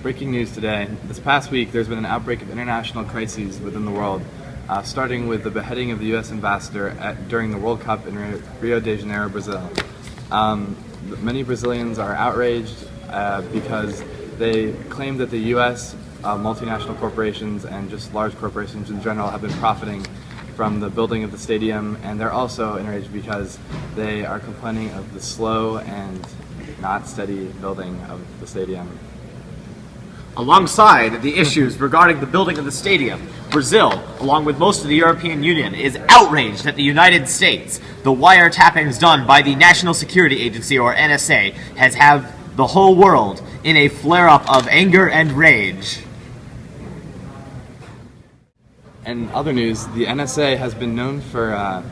Breaking news today. This past week, there's been an outbreak of international crises within the world, starting with the beheading of the U.S. ambassador during the World Cup in Rio de Janeiro, Brazil. Many Brazilians are outraged because they claim that the U.S., multinational corporations, and just large corporations in general have been profiting from the building of the stadium, and they're also enraged because they are complaining of the slow and not steady building of the stadium. Alongside the issues regarding the building of the stadium, Brazil, along with most of the European Union, is outraged at the United States. The wiretappings done by the National Security Agency, or NSA, has had the whole world in a flare-up of anger and rage. In other news, the NSA has been known for,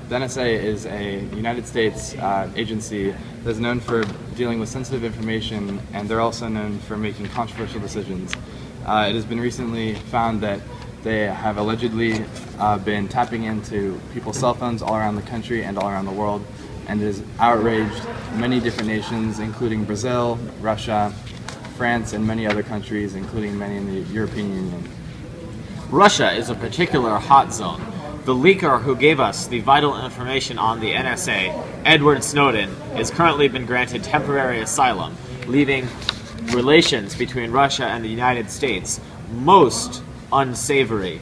the NSA is a United States agency that is known for dealing with sensitive information, and they're also known for making controversial decisions. It has been recently found that they have allegedly been tapping into people's cell phones all around the country and all around the world, and it has outraged many different nations, including Brazil, Russia, France, and many other countries, including many in the European Union. Russia is a particular hot zone. The leaker who gave us the vital information on the NSA, Edward Snowden, has currently been granted temporary asylum, leaving relations between Russia and the United States most unsavory.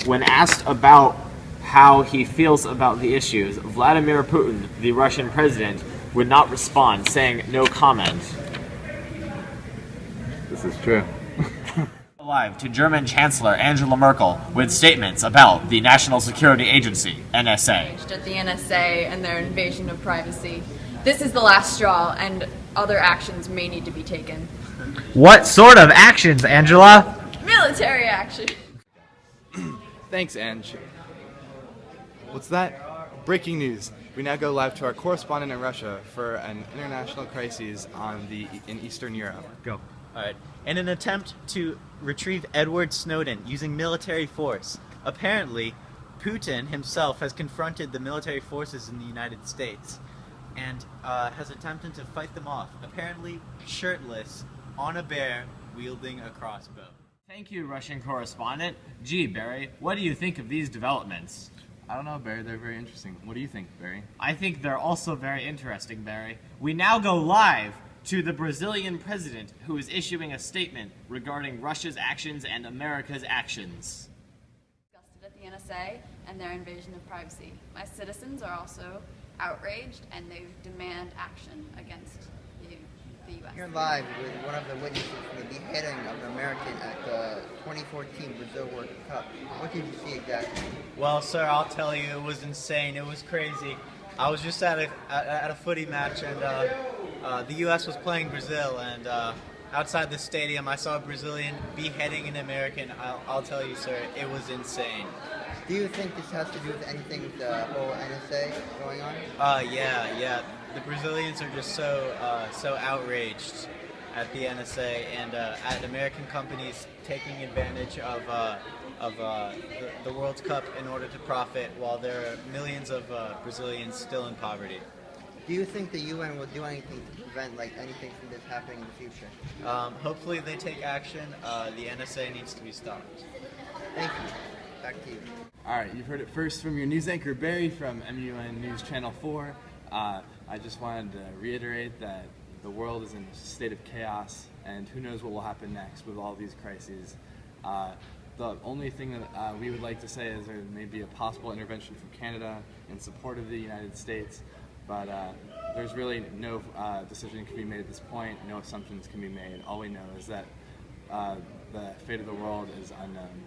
When asked about how he feels about the issues, Vladimir Putin, the Russian president, would not respond, saying no comment. This is true. Live to German Chancellor Angela Merkel with statements about the National Security Agency, NSA. At the NSA and their invasion of privacy. This is the last straw, and other actions may need to be taken. What sort of actions, Angela? Military action. Thanks, Ange. What's that? Breaking news. We now go live to our correspondent in Russia for an international crisis in Eastern Europe. Go. Alright. In an attempt to retrieve Edward Snowden using military force, apparently Putin himself has confronted the military forces in the United States and has attempted to fight them off, apparently shirtless, on a bear, wielding a crossbow. Thank you, Russian correspondent. Gee, Barry, what do you think of these developments? I don't know, Barry. They're very interesting. What do you think, Barry? I think they're also very interesting, Barry. We now go live to the Brazilian president, who is issuing a statement regarding Russia's actions and America's actions. Disgusted at the NSA and their invasion of privacy. My citizens are also outraged, and they demand action against the U.S. You're live with one of the witnesses for the beheading of an American at the 2014 Brazil World Cup. What did you see exactly? Well, sir, I'll tell you, it was insane. It was crazy. I was just at a footy match, and the U.S. was playing Brazil, and outside the stadium, I saw a Brazilian beheading an American. I'll tell you, sir, it was insane. Do you think this has to do with anything with the whole NSA going on? Yeah. The Brazilians are just so outraged at the NSA and at American companies taking advantage of the World Cup in order to profit, while there are millions of Brazilians still in poverty. Do you think the UN will do anything to prevent anything from this happening in the future? Hopefully they take action. The NSA needs to be stopped. Thank you. Back to you. Alright, you've heard it first from your news anchor, Barry, from MUN News Channel 4. I just wanted to reiterate that the world is in a state of chaos, and who knows what will happen next with all these crises. The only thing that we would like to say is there may be a possible intervention from Canada in support of the United States, but there's really no decision can be made at this point, no assumptions can be made. All we know is that the fate of the world is unknown.